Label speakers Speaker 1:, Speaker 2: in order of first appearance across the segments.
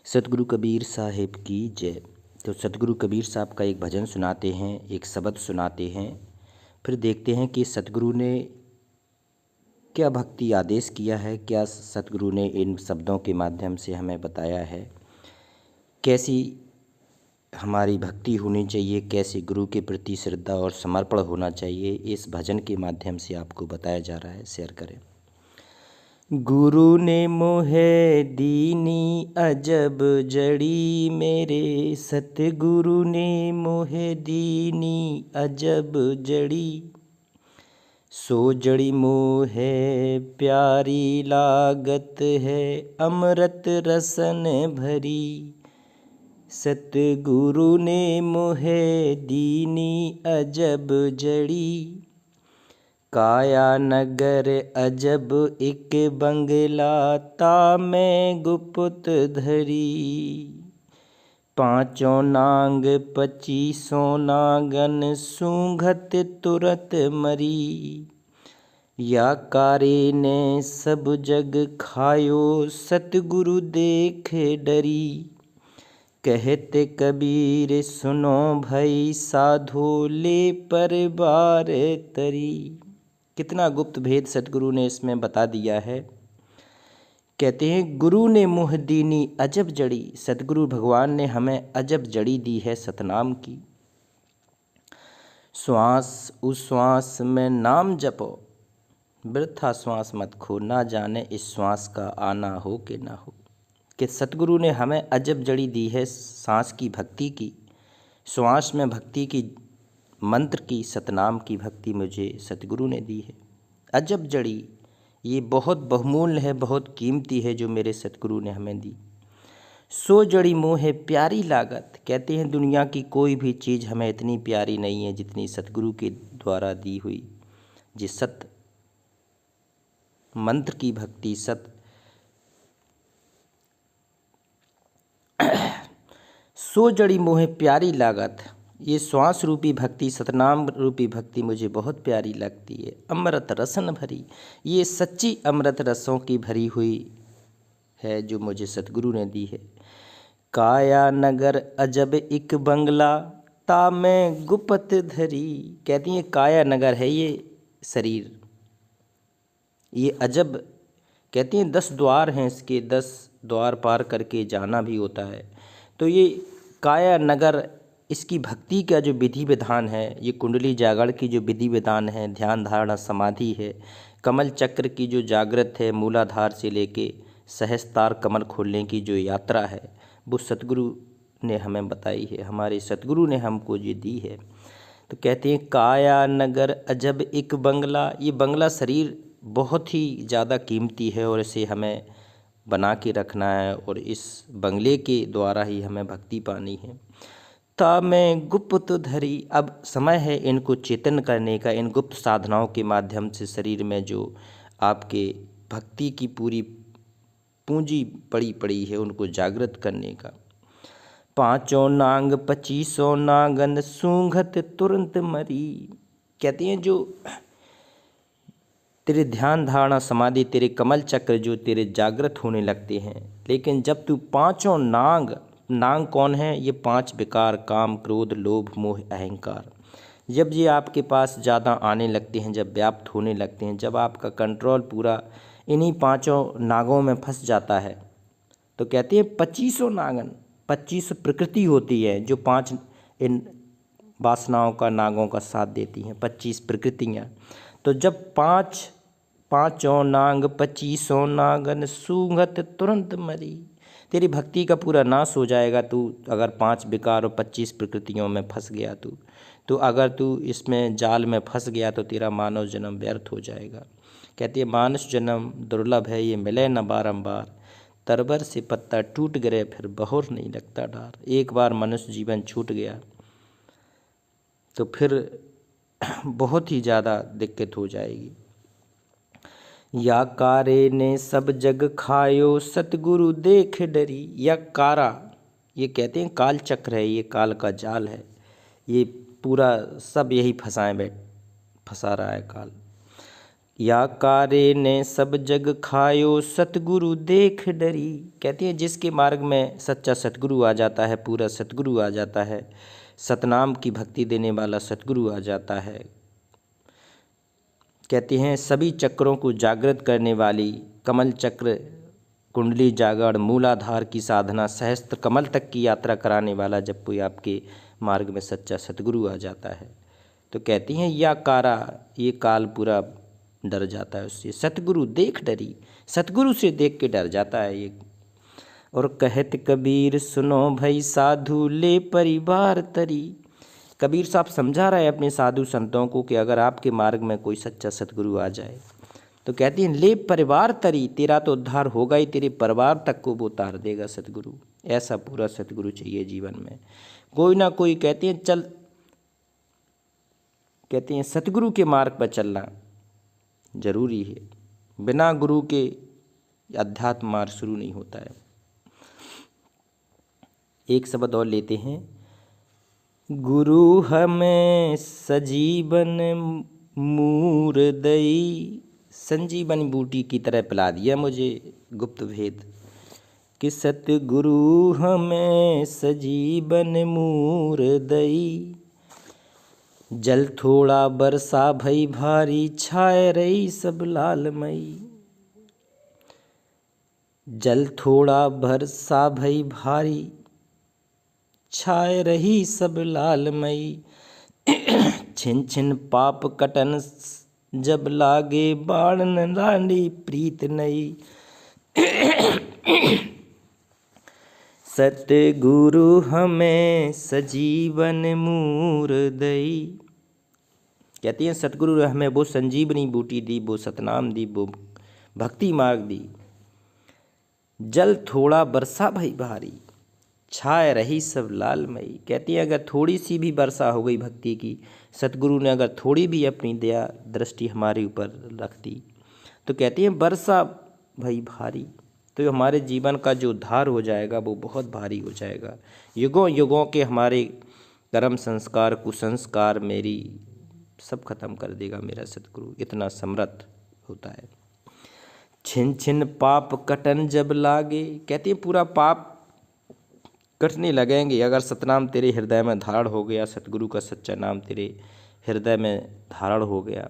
Speaker 1: सतगुरु कबीर साहिब की जय। तो सतगुरु कबीर साहब का एक भजन सुनाते हैं, एक शब्द सुनाते हैं, फिर देखते हैं कि सतगुरु ने क्या भक्ति आदेश किया है, क्या सतगुरु ने इन शब्दों के माध्यम से हमें बताया है, कैसी हमारी भक्ति होनी चाहिए, कैसे गुरु के प्रति श्रद्धा और समर्पण होना चाहिए। इस भजन के माध्यम से आपको बताया जा रहा है, शेयर करें। गुरु ने मोहे दीनी अजब जड़ी, मेरे सतगुरु ने मोहे दीनी अजब जड़ी। सो जड़ी मोहे प्यारी लागत है, अमृत रसन भरी। सतगुरु ने मोहे दीनी अजब जड़ी, काया नगर अजब एक बंगला, ता मैं गुप्त धरी। पाँचों नांग 25 नागन, सूंघत तुरत मरी। या कारे ने सब जग खायो, सतगुरु देख डरी। कहते कबीर सुनो भई, साधो ले पर बार तरी। कितना गुप्त भेद सतगुरु ने इसमें बता दिया है। कहते हैं गुरु ने मुँह दीनी अजब जड़ी, सतगुरु भगवान ने हमें अजब जड़ी दी है सतनाम की। श्वास उश्वास में नाम जपो, वृथा श्वास मत खो, ना जाने इस श्वास का आना हो कि ना हो। कि सतगुरु ने हमें अजब जड़ी दी है सांस की भक्ति की, श्वास में भक्ति की, मंत्र की, सतनाम की भक्ति मुझे सतगुरु ने दी है। अजब जड़ी ये बहुत बहुमूल्य है, बहुत कीमती है जो मेरे सतगुरु ने हमें दी। सो जड़ी मोहे प्यारी लागत, कहते हैं दुनिया की कोई भी चीज़ हमें इतनी प्यारी नहीं है जितनी सतगुरु के द्वारा दी हुई जिस सत मंत्र की भक्ति, सत सो जड़ी मोहे प्यारी लागत। ये श्वास रूपी भक्ति, सतनाम रूपी भक्ति मुझे बहुत प्यारी लगती है। अमृत रसन भरी, ये सच्ची अमृत रसों की भरी हुई है जो मुझे सतगुरु ने दी है। काया नगर अजब एक बंगला, ता मैं गुप्त धरी। कहती हैं काया नगर है ये शरीर, ये अजब, कहती हैं 10 द्वार हैं इसके, 10 द्वार पार करके जाना भी होता है। तो ये काया नगर, इसकी भक्ति का जो विधि विधान है, ये कुंडली जागरण की जो विधि विधान है, ध्यान धारणा समाधि है, कमल चक्र की जो जागृत है, मूलाधार से लेके सहस्त्रार कमल खोलने की जो यात्रा है, वो सतगुरु ने हमें बताई है, हमारे सतगुरु ने हमको ये दी है। तो कहते हैं काया नगर अजब एक बंगला, ये बंगला शरीर बहुत ही ज़्यादा कीमती है और इसे हमें बना के रखना है और इस बंगले के द्वारा ही हमें भक्ति पानी है। ता मैं गुप्त धरी, अब समय है इनको चेतन करने का, इन गुप्त साधनाओं के माध्यम से शरीर में जो आपके भक्ति की पूरी पूंजी पड़ी है उनको जागृत करने का। पाँचों नांग 25 नागन, सूंघत तुरंत मरी। कहती हैं जो तेरे ध्यान धारणा समाधि, तेरे कमल चक्र जो तेरे जागृत होने लगते हैं, लेकिन जब तू पाँचों नांग, नांग कौन है? ये 5 विकार, काम क्रोध लोभ मोह अहंकार, जब ये आपके पास ज़्यादा आने लगते हैं, जब व्याप्त होने लगते हैं, जब आपका कंट्रोल पूरा इन्हीं 5 नागों में फंस जाता है, तो कहते हैं 25 नागन, 25 प्रकृति होती है जो 5 इन वासनाओं का, नागों का साथ देती हैं, 25 प्रकृतियाँ। तो जब पाँचों नांग 25 नागन, सूंघत तुरंत मरी, तेरी भक्ति का पूरा नाश हो जाएगा तू अगर 5 विकार और 25 प्रकृतियों में फंस गया तो अगर तू इसमें जाल में फंस गया तो तेरा मानव जन्म व्यर्थ हो जाएगा। कहती है मानुष जन्म दुर्लभ है, ये मिले न बारंबार, तरबर से पत्ता टूट गए फिर बहोर नहीं लगता डार। एक बार मनुष्य जीवन छूट गया तो फिर बहुत ही ज़्यादा दिक्कत हो जाएगी। या कारे ने सब जग खायो, सतगुरु देख डरी। या कारा, ये कहते हैं काल चक्र है, ये काल का जाल है, ये पूरा सब यही फंसा रहा है काल। या कारे ने सब जग खायो सतगुरु देख डरी। कहती हैं जिसके मार्ग में सच्चा सतगुरु आ जाता है, पूरा सतगुरु आ जाता है, सतनाम की भक्ति देने वाला सतगुरु आ जाता है। कहते हैं सभी चक्रों को जागृत करने वाली कमल चक्र, कुंडली जागरण, मूलाधार की साधना, सहस्त्र कमल तक की यात्रा कराने वाला जब कोई आपके मार्ग में सच्चा सतगुरु आ जाता है तो कहती हैं या कारा, ये काल पूरा डर जाता है उससे, सतगुरु देख डरी, सतगुरु से देख के डर जाता है ये। और कहत कबीर सुनो भई साधु ले परिवार तरी। कबीर साहब समझा रहे हैं अपने साधु संतों को कि अगर आपके मार्ग में कोई सच्चा सतगुरु आ जाए तो कहती हैं ले परिवार तरी, तेरा तो उद्धार होगा ही, तेरे परिवार तक को वो उतार देगा सतगुरु। ऐसा पूरा सतगुरु चाहिए जीवन में। कोई ना कोई कहते हैं चल, कहते हैं सतगुरु के मार्ग पर चलना जरूरी है, बिना गुरु के अध्यात्म मार्ग शुरू नहीं होता है। एक शब्द और लेते हैं, गुरु हमें सजीवन मूर दई। संजीवनी बूटी की तरह पिला दिया मुझे गुप्त भेद कि सतगुरु हमें सजीवन मूर दई। जल थोड़ा बरसा भई भारी छाए रही सब लालमयी। जल थोड़ा बरसा भई भारी छाए रही सब लालमयी। छिन छिन पाप कटन जब लागे बाण न लांडी प्रीत नई। सतगुरु हमें सजीवन मूर दई। कहती हैं सतगुरु ने हमें वो संजीवनी बूटी दी, वो सतनाम दी, वो भक्ति मार्ग दी। जल थोड़ा बरसा भई भारी छाए रही सब लालमयी। कहती है अगर थोड़ी सी भी वर्षा हो गई भक्ति की, सतगुरु ने अगर थोड़ी भी अपनी दया दृष्टि हमारे ऊपर रख दी तो कहती है वर्षा भई भारी, तो हमारे जीवन का जो उद्धार हो जाएगा वो बहुत भारी हो जाएगा। युगों युगों के हमारे कर्म संस्कार कुसंस्कार मेरी सब खत्म कर देगा मेरा सतगुरु, इतना समर्थ होता है। छिन छिन पाप कटन जब लागे। कहती है पूरा पाप कटने लगेंगे अगर सतनाम तेरे हृदय में धारण हो गया, सतगुरु का सच्चा नाम तेरे हृदय में धारण हो गया।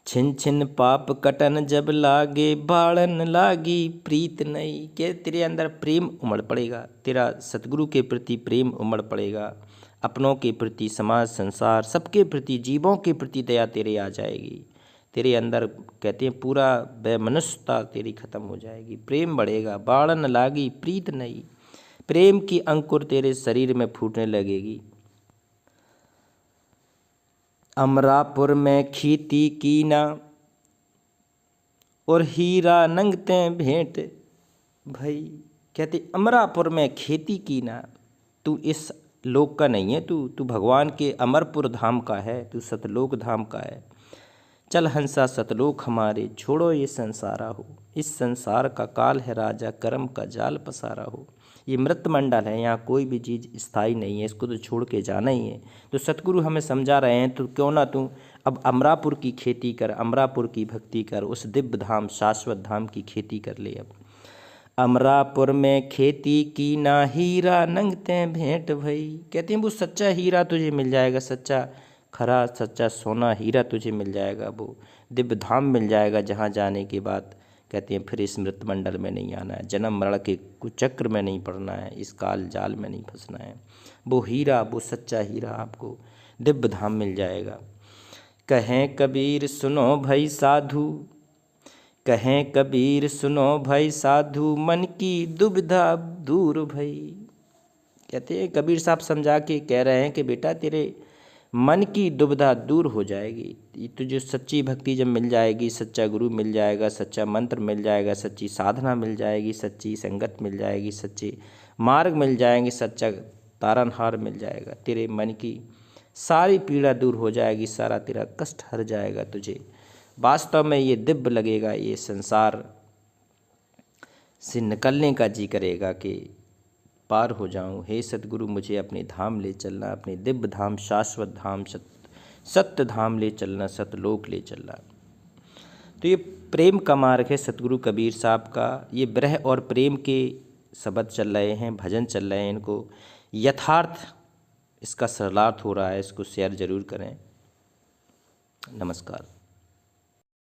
Speaker 1: छिन छिन पाप कटन जब लागे बाड़न लागी प्रीत नई। के तेरे अंदर प्रेम उमड़ पड़ेगा, तेरा सतगुरु के प्रति प्रेम उमड़ पड़ेगा, अपनों के प्रति, समाज संसार सबके प्रति, जीवों के प्रति दया तेरे आ जाएगी। तेरे अंदर कहते हैं पूरा वैमनस्यता तेरी खत्म हो जाएगी, प्रेम बढ़ेगा। बाड़न लागी प्रीत नई, प्रेम की अंकुर तेरे शरीर में फूटने लगेगी। अमरापुर में खेती कीना और हीरा नंगते भेंट भाई। कहते अमरापुर में खेती कीना, तू इस लोक का नहीं है, तू भगवान के अमरपुर धाम का है, तू सतलोक धाम का है। चल हंसा सतलोक हमारे, छोड़ो ये संसारा हो। इस संसार का काल है राजा, कर्म का जाल पसारा हो। ये मृत मंडल है, यहाँ कोई भी चीज़ स्थायी नहीं है, इसको तो छोड़ के जाना ही है। तो सतगुरु हमें समझा रहे हैं, तो क्यों ना तू अब अमरापुर की खेती कर, अमरापुर की भक्ति कर, उस दिव्य धाम शाश्वत धाम की खेती कर ले। अब अमरापुर में खेती की ना हीरा नंगते भेंट भई। कहते हैं वो सच्चा हीरा तुझे मिल जाएगा, सच्चा खरा सच्चा सोना हीरा तुझे मिल जाएगा, वो दिव्य धाम मिल जाएगा जहाँ जाने के बाद कहते हैं फिर इस मृत मंडल में नहीं आना है, जन्म मरण के कुचक्र में नहीं पड़ना है, इस काल जाल में नहीं फंसना है। वो हीरा, वो सच्चा हीरा आपको दिव्य धाम मिल जाएगा। कहें कबीर सुनो भाई साधु, कहें कबीर सुनो भाई साधु, मन की दुविधा दूर भई। कहते हैं कबीर साहब समझा के कह रहे हैं कि बेटा तेरे मन की दुविधा दूर हो जाएगी। तुझे सच्ची भक्ति जब मिल जाएगी, सच्चा गुरु मिल जाएगा, सच्चा मंत्र मिल जाएगा, सच्ची साधना मिल जाएगी, सच्ची संगत मिल जाएगी, सच्चे मार्ग मिल जाएंगे, सच्चा तारनहार मिल जाएगा, तेरे मन की सारी पीड़ा दूर हो जाएगी, सारा तेरा कष्ट हर जाएगा। तुझे वास्तव में ये दिव्य लगेगा, ये संसार से निकलने का जी करेगा कि पार हो जाऊं। हे सतगुरु मुझे अपने धाम ले चलना, अपने दिव्य धाम शाश्वत धाम सत्य धाम ले चलना, सतलोक ले चलना। तो ये प्रेम का मार्ग है सतगुरु कबीर साहब का। ये विरह और प्रेम के शब्द चल रहे हैं, भजन चल रहे हैं, इनको यथार्थ इसका सरलार्थ हो रहा है, इसको शेयर जरूर करें। नमस्कार।